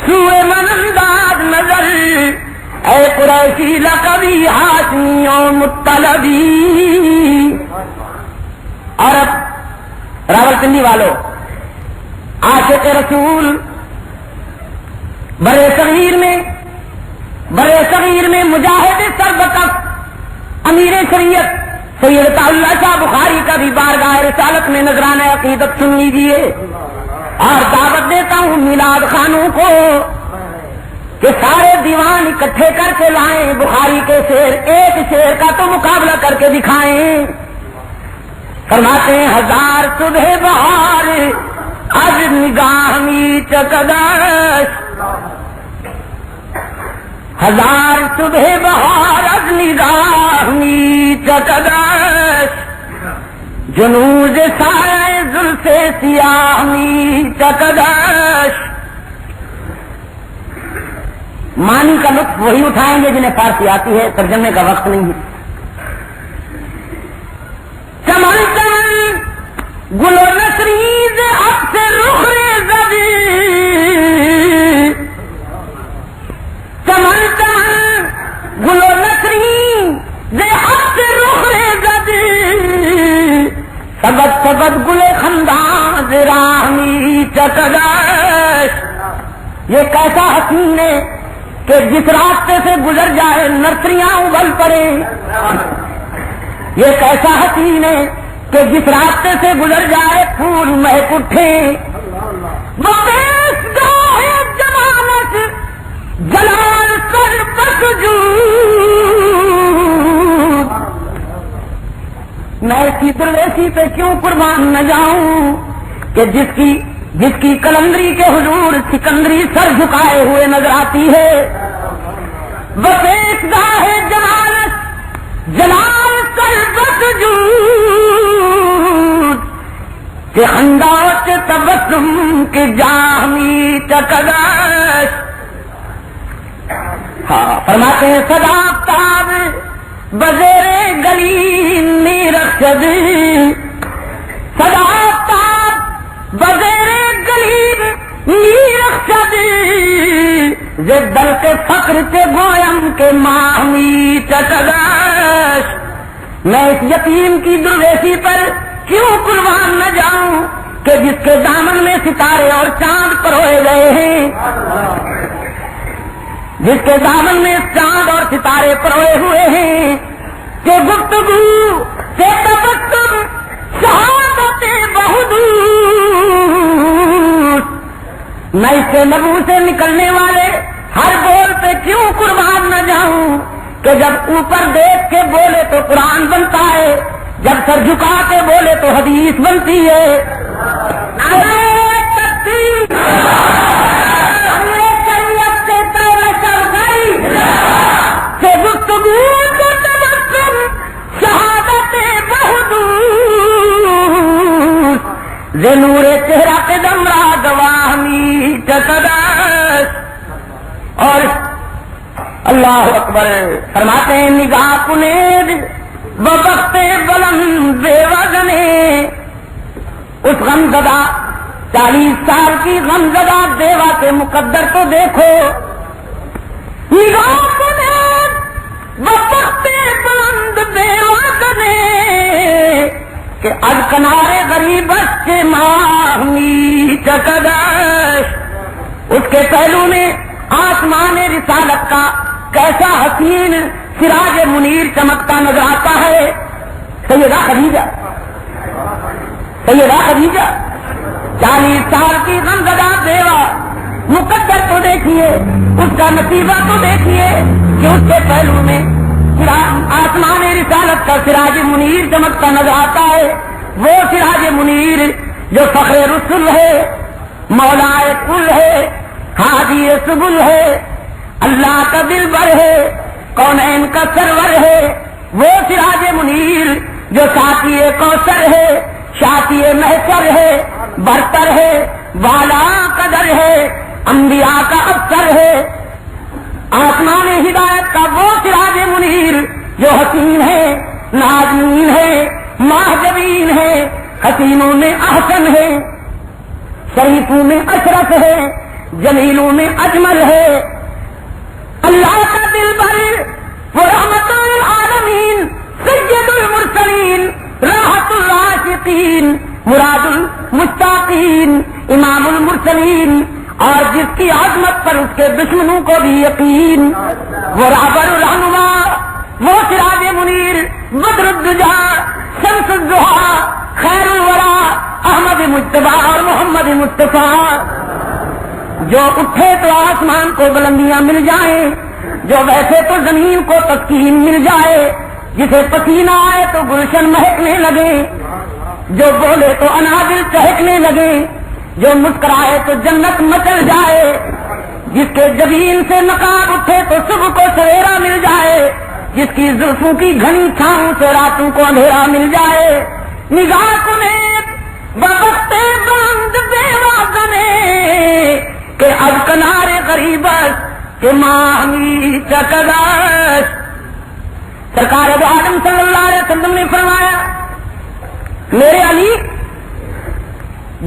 A: سوئے من انداز نظر، اے قریشی لقبی ہاشمی و مطلبی. اور اب راولپنڈی والوں، عاشق رسول برے صغیر میں مجاہد سربکف امیر شریعت سید اللہ شاہ بخاری کا بھی بارگاہ رسالت میں نذرانہ عقیدت سن لیجیے. اور دعوت دیتا ہوں میلاد خانوں کو کہ سارے دیوان اکٹھے کر کے لائیں، بخاری کے شعر ایک شعر کا تو مقابلہ کر کے دکھائیں. فرماتے ہیں ہزار صبح بہار از نگاہ می چکدش، ہزار صبح بہار از نگاہ می چکدش، جنوز سائے زلف سیاہ می چکدش. معنی کا لطف وہی اٹھائیں گے جنہیں فارسی آتی ہے، ترجمے کا وقت نہیں ہے. چمن چمن گل و نسریز اب سے رخ زدی، چمن چمن گل و نسریز اب سے رخ زدی، سبت سبت گل خندان راہمی چکدش. یہ کیسا حسین ہے کہ جس راستے سے گزر جائے نرسریاں ابل پڑے. یہ کیسا حسین ہے کہ جس راستے سے گزر جائے پھول مہک اٹھے. وہ پیشگاہ جمالت جلال کر بسجود، میں اسی درویشی پہ کیوں قربان نہ جاؤں کہ جس کی کلندری کے حضور سکندری سر جھکائے ہوئے نظر آتی ہے. بس ایک گاہ جلال کر بسجود کہ خندات تبسم کے جامی چکدش. ہاں فرماتے ہیں صدا آفتاب بزیر گلی نیرخشد، صدا آفتاب بزیر گلی نیرخشد، دل کے فقر کے گویم کے ماہمی چکدش. میں اس یتیم کی درویشی پر کیوں قربان نہ جاؤں کہ جس کے دامن میں ستارے اور چاند پروئے گئے ہیں، جس کے دامن میں چاند اور ستارے پروئے ہوئے ہیں، کہ گفتگو سے تبسم شہادت بہدور میں اس کے لبو سے نکلنے والے ہر بول پہ کیوں قربان نہ جاؤں کہ جب اوپر دیکھ کے بولے تو قرآن بنتا ہے، جب سر جھکا کے بولے تو حدیث بنتی ہے۔ گفتگو تو تبسم شہادت بہدور زنور چہرہ کے دمرا گواہی چکداس۔ اور اللہ اکبر فرماتے ہیں نگاہ کنید ببخت بلند بے وزنے، اس غمزدہ 40 سال کی غمزدہ بیوہ کے مقدر کو دیکھو، نگاہ کنید ببخت بلند بے وزنے کہ از کنارے غریبت کے ماہی چکدش۔ اس کے پہلو میں آسمان رسالت کا کیسا حسین سراج منیر چمکتا نظر آتا ہے۔ سیدہ خدیجہ 40 سال کی غمزدہ بیوہ، مقدر تو دیکھیے، اس کا نصیبہ تو دیکھیے کہ اس کے پہلو میں آسمان رسالت کا سراج منیر چمکتا نظر آتا ہے۔ وہ سراج منیر جو فخر رسول ہے، مولا کل ہے، ہادی سبل ہے، اللہ کا دلبر ہے، کونین کا سرور ہے۔ وہ سراج منیر جو ساتھی کوثر ہے، شاتی محشر ہے، برتر ہے، والا قدر ہے، انبیاء کا افسر ہے۔ آسمان ہدایت کا وہ سراج منیر جو حسین ہے، نازنین ہے، ماہجبین ہے، حسینوں میں احسن ہے، شریفوں میں اشرف ہے، جمیلوں میں اجمل ہے۔ اللہ کا دلبر وہ رحمت العالمین، سید المرسلین، راحت العاشقین، مراد المشتاقین، امام المرسلین، اور جس کی عظمت پر اس کے دشمنوں کو بھی یقین، وہ رہبر الرہنما، وہ سراج منیر، بدر الدجا، شمس الضحا، خیر الورا، احمد مجتبی اور محمد مصطفیٰ، جو اٹھے تو آسمان کو بلندیاں مل جائیں، جو بیٹھے تو زمین کو تسکین مل جائے، جسے پسینہ آئے تو گلشن مہکنے لگے، جو بولے تو انادل چہکنے لگے، جو مسکرائے تو جنت مچل جائے، جس کے جبین سے نقاب اٹھے تو صبح کو سویرا مل جائے، جس کی زلفوں کی گھنی چھاؤں سے راتوں کو اندھیرا مل جائے۔ نگاہ کنید ببخت بلند بے وزنے کہ اب کنارے غریبت کے ماہی چکدش۔ سرکار دو عالم صلی اللہ علیہ وسلم نے فرمایا، میرے علی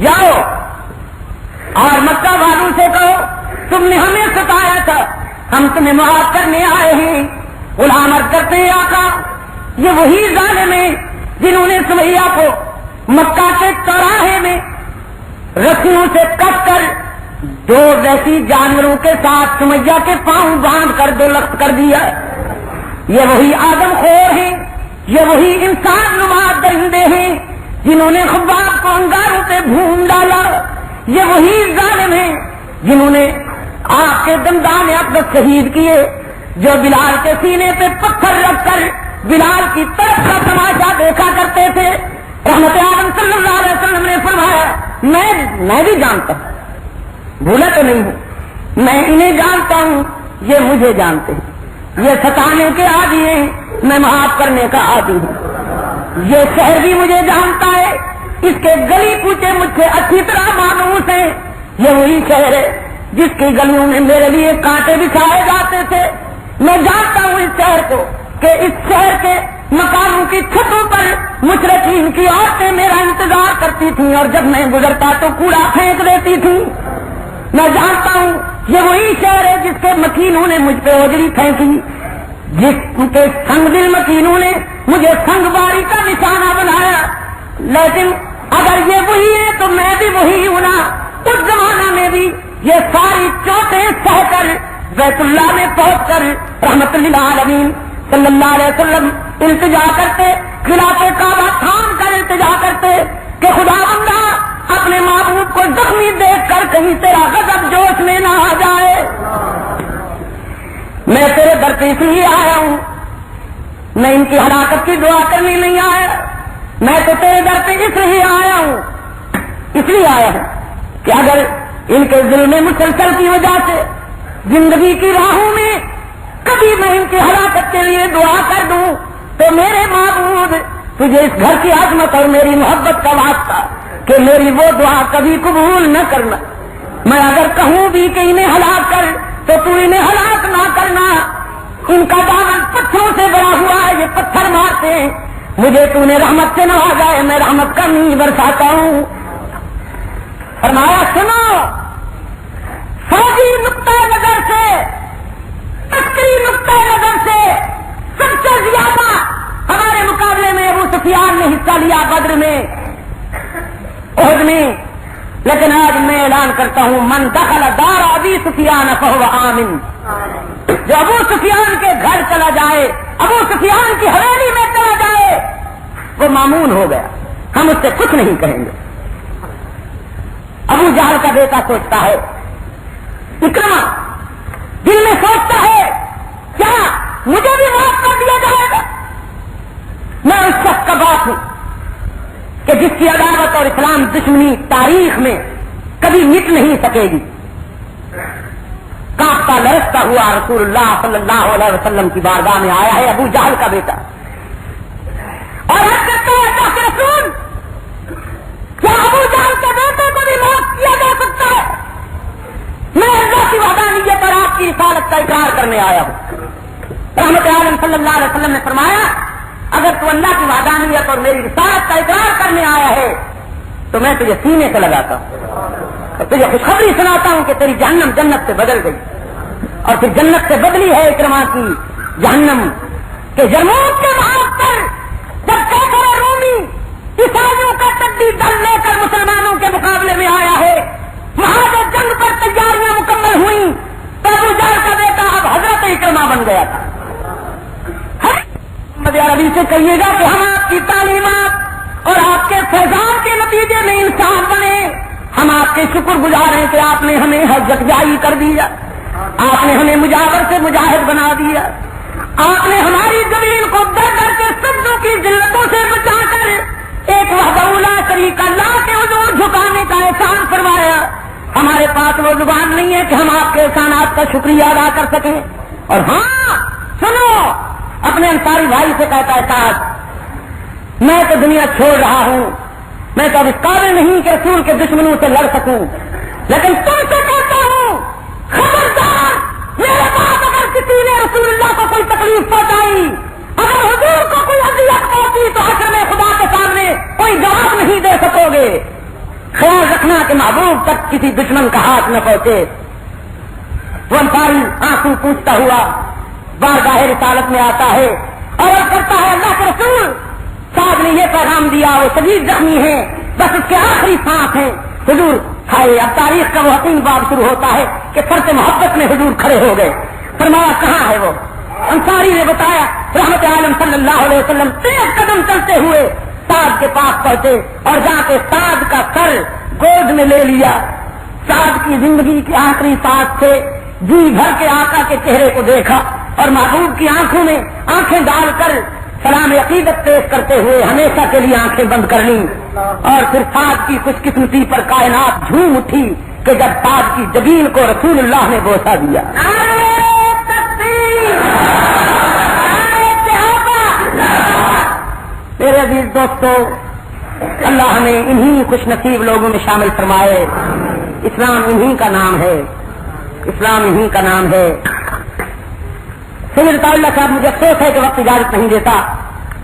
A: جاؤ اور مکہ والوں سے کہو تم نے ہمیں ستایا تھا، ہم تمہیں معاف کرنے آئے ہیں۔ غلام عرض کرتے ہیں آقا، یہ وہی ظالم ہیں جنہوں نے سمیہ کو مکہ کے چوراہے میں رسیوں سے کٹ کر دو ویسی جانوروں کے ساتھ سمیہ کے پاؤں باندھ کر دو لخت کر دیا۔ یہ وہی آدم خور ہیں، یہ وہی انسان نما درندے ہیں جنہوں نے خباب کو انگاروں پہ بھون ڈالا۔ یہ وہی ظالم ہیں جنہوں نے آگ کے دندان اقدس شہید کیے، جو بلال کے سینے پہ پتھر رکھ کر بلال کی طرف کا تماشا دیکھا کرتے تھے۔ رحمت عالم صلی اللہ علیہ وسلم نے فرمایا، میں بھی جانتا ہوں، بھولا تو نہیں ہوں، میں انہیں جانتا ہوں، یہ مجھے جانتے ہیں، یہ ستانے کے عادی ہیں، میں معاف کرنے کا عادی ہوں۔ یہ شہر بھی مجھے جانتا ہے، اس کے گلی کوچے مجھ سے اچھی طرح مانوس ہیں۔ یہ وہی شہر ہے جس کی گلیوں میں میرے لیے کانٹے بچھائے جاتے تھے۔ میں جانتا ہوں اس شہر کو کہ اس شہر کے مکانوں کی چھتوں پر مشرقین کی عورتیں میرا انتظار کرتی تھیں، اور جب میں گزرتا تو کوڑا پھینک دیتی تھیں۔ میں جانتا ہوں یہ وہی شہر ہے جس کے مکینوں نے مجھ پہ اوجری پھینکی، جس کے سنگ دل مکینوں نے مجھے سنگ باری کا نشانہ بنایا۔ لیکن اگر یہ وہی ہے تو میں بھی وہی ہوں نا۔ اس زمانہ میں بھی یہ ساری چوٹیں سہ کر بیت اللہ میں پہنچ کر رحمت للعالمین صلی اللہ علیہ وسلم التجا کرتے، خلاف کعبہ تھام کر التجا کرتے کہ خدا بندہ اپنے معبود کو زخمی دیکھ کر کہیں تیرا غضب جوش میں نہ آ جائے. میں تیرے در پہ اس لیے آیا ہوں، میں ان کی ہلاکت کی دعا کرنے نہیں آیا، میں تو تیرے در پہ اس لیے آیا ہوں کہ اگر ان کے ظلم مسلسل کی وجہ سے زندگی کی راہوں میں کبھی میں ان کی ہلاکت کے لیے دعا کر دوں تو میرے معبود تجھے اس گھر کی عظمت اور میری محبت کا واسطہ کہ میری وہ دعا کبھی قبول نہ کرنا. میں اگر کہوں بھی کہ انہیں ہلاک کر تو تو انہیں ہلاک نہ کرنا. ان کا دامن پتھروں سے بڑا ہوا ہے، یہ پتھر مارتے ہیں، مجھے تو نے رحمت سے نوازا ہے، میں رحمت کا نہیں برساتا ہوں. فرمایا سنو، فوجی نقطۂ نظر سے، عسکری نقطۂ نظر سے سب سے زیادہ ہمارے مقابلے میں ابو سفیان نے حصہ لیا بدر میں، احد میں. لیکن آج میں اعلان کرتا ہوں من دخل دار ابی سفیان فہو آمن. جو ابو سفیان کے گھر چلا جائے، ابو سفیان کی حویلی میں چلا جائے، وہ مامون ہو گیا، ہم اس سے کچھ نہیں کہیں گے. ابو جہل کا بیٹا سوچتا ہے، اکرما دل میں سوچتا ہے کیا مجھے بھی معاف کر دیا جائے گا؟ میں اس شخص کا باپ ہوں کہ جس کی عداوت اور اسلام دشمنی تاریخ میں کبھی مٹ نہیں سکے گی. کانپتا لرزتا ہوا رسول اللہ صلی اللہ علیہ وسلم کی بارگاہ میں آیا ہے ابو جہل کا بیٹا، اور عرض کرتا ہے اللہ کے رسول، کیا ابو جہل کے بیٹے کو بھی معاف کیا جا سکتا ہے؟ میں اللہ کی وحدانیت اور آپ کی رسالت کا اقرار کرنے آیا ہوں. رحمت عالم صلی اللہ علیہ وسلم نے فرمایا اگر تو اللہ کی وحدانیت اور میری رسالت کا اقرار کرنے آیا ہے تو میں تجھے سینے سے لگاتا ہوں، تجھے خوشخبری سناتا ہوں کہ تیری جہنم جنت سے بدل گئی. اور پھر جنت سے بدلی ہے اکرما کی جہنم کے جرموت کے مہار پر جب کیسر رومی عیسائیوں کا تقدیر دل لے کر مسلمانوں کے مقابلے میں آیا ہے، وہاں جب جنگ پر تیاریاں مکمل ہوئی تو ابو جہل کا بیٹا اب حضرت اکرما بن گیا تھا. عربی سے کہیے گا کہ ہم آپ کی تعلیمات اور آپ کے فیضان کے نتیجے میں انسان بنے. ہم آپ کے شکر گزار ہیں کہ آپ نے ہمیں حجت جائی کر دیا، آپ نے ہمیں مجاور سے مجاہد بنا دیا، آپ نے ہماری زمین کو در در کے سبزوں کی ذلتوں سے بچا کر ایک وحدہ لا شریک اللہ کے حضور جھکانے کا احسان فرمایا. ہمارے پاس وہ زبان نہیں ہے کہ ہم آپ کے احسانات کا شکریہ ادا کر سکیں. اور ہاں سنو، اپنے انصاری بھائی سے کہتا ہے صاحب میں تو دنیا چھوڑ رہا ہوں، میں تو اب اس قابل نہیں کہ رسول کے دشمنوں سے لڑ سکوں، لیکن تم سے کہتا ہوں خبردار، میرے بعد اگر کسی نے رسول اللہ کو کوئی تکلیف پہنچائی، اگر حضور کو کوئی اذیت پہنچی تو حشر میں خدا کے سامنے کوئی جواب نہیں دے سکو گے. خیال رکھنا کہ محبوب تک کسی دشمن کا ہاتھ نہ پہنچے. وہ انصاری آنسو پوچھتا ہوا بارگاہ رسالت میں آتا ہے اور کرتا ہے اللہ کے رسول صاحب نے یہ پیغام دیا، وہ شدید زخمی ہے، بس اس کے آخری سانس ہیں. حضور کھائے. اب تاریخ کا وہ حسین باب شروع ہوتا ہے کہ فرط محبت میں حضور کھڑے ہو گئے. فرمایا کہاں ہے وہ؟ انصاری نے بتایا رحمت عالم صلی اللہ علیہ وسلم تیز قدم چلتے ہوئے سعد کے پاس پہنچے اور جا کے سعد کا سر گود میں لے لیا. سعد کی زندگی کی آخری سانس سے جی بھر کے آقا کے چہرے کو دیکھا اور محبوب کی آنکھوں میں آنکھیں ڈال کر سلام عقیدت پیش کرتے ہوئے ہمیشہ کے لیے آنکھیں بند کر لیں. اور پھر سعد کی خوش قسمتی پر کائنات جھوم اٹھی کہ جب سعد کی جبین کو رسول اللہ نے بوسہ دیا. میرے عزیز دوستو، اللہ ہمیں انہی خوش نصیب لوگوں میں شامل فرمائے. اسلام انہی کا نام ہے، اسلام انہی کا نام ہے. سید اللہ صاحب مجھے افسوس ہے کہ وقت اجازت نہیں دیتا،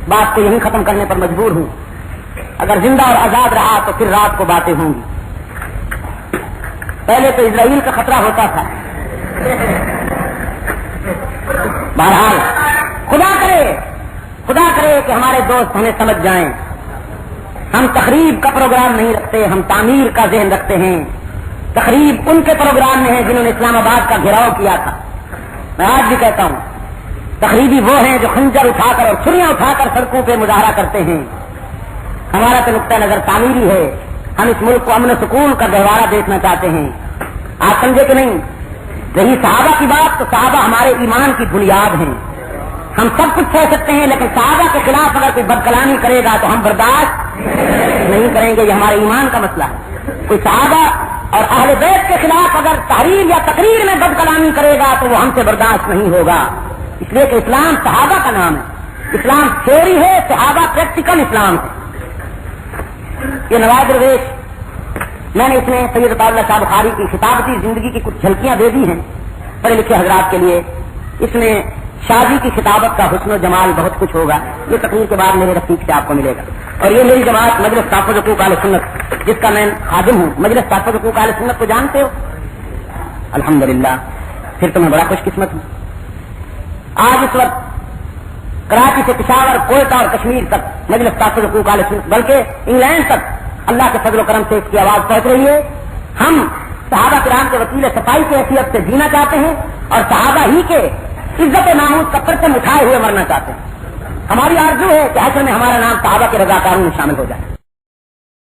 A: بات کو یہیں ختم کرنے پر مجبور ہوں. اگر زندہ اور آزاد رہا تو پھر رات کو باتیں ہوں گی. پہلے تو اسرائیل کا خطرہ ہوتا تھا. بہرحال خدا کرے کہ ہمارے دوست ہمیں سمجھ جائیں. ہم تقریب کا پروگرام نہیں رکھتے، ہم تعمیر کا ذہن رکھتے ہیں. تقریب ان کے پروگرام میں ہے جنہوں نے اسلام آباد کا گھیراؤ کیا تھا. میں آج بھی کہتا ہوں تقریبی وہ ہیں جو خنجر اٹھا کر اور چھریاں اٹھا کر سڑکوں پہ مظاہرہ کرتے ہیں. ہمارا تو نقطہ نظر تعمیری ہے. ہم اس ملک کو امن و سکون کا گہوارہ دیکھنا چاہتے ہیں. آپ سمجھے کہ نہیں؟ رہی صحابہ کی بات تو صحابہ ہمارے ایمان کی بنیاد ہیں. ہم سب کچھ سہ سکتے ہیں لیکن صحابہ کے خلاف اگر کوئی بدکلامی کرے گا تو ہم برداشت نہیں کریں گے. یہ ہمارے ایمان کا مسئلہ ہے. کوئی صحابہ اور اہل بیت کے خلاف اگر تحریر یا تقریر میں بدکلامی کرے گا تو وہ ہم سے برداشت نہیں ہوگا. اس لیے کہ اسلام صحابہ کا نام ہے. اسلام تھیوری ہے, صحابہ پریکٹیکل اسلام ہے. یہ نواز درویش میں نے اس میں سید عطا اللہ شاہ بخاری کی خطابتی زندگی کی کچھ جھلکیاں دے دی ہیں پڑھے لکھے حضرات کے لیے. اس میں شادی کی خطابت کا حسن و جمال بہت کچھ ہوگا. یہ تقریر کے بعد میرے رفیق سے آپ کو ملے گا. اور یہ میری جماعت مجلس تحفظ حقوق اہل سنت جس کا میں خادم ہوں. مجلس تحفظ حقوق اہل سنت کو جانتے ہو؟ الحمدللہ, پھر تو میں بڑا خوش قسمت ہوں. آج اس وقت کراچی سے پشاور, کوئٹہ اور کشمیر تک مجلس تحفظ حقوق اہل سنت بلکہ انگلینڈ تک اللہ کے فضل و کرم سے اس کی آواز پہنچ رہی ہے. ہم صحابہ کرام کے وسیلے صفائی کی حیثیت سے جینا چاہتے ہیں اور صحابہ ہی کے عزت و ناموس کا پرچم اٹھائے ہوئے مرنا چاہتے ہیں. ہماری آرزو ہے کہ حشر میں ہمارا نام صحابہ کے رضاکاروں میں شامل ہو جائے.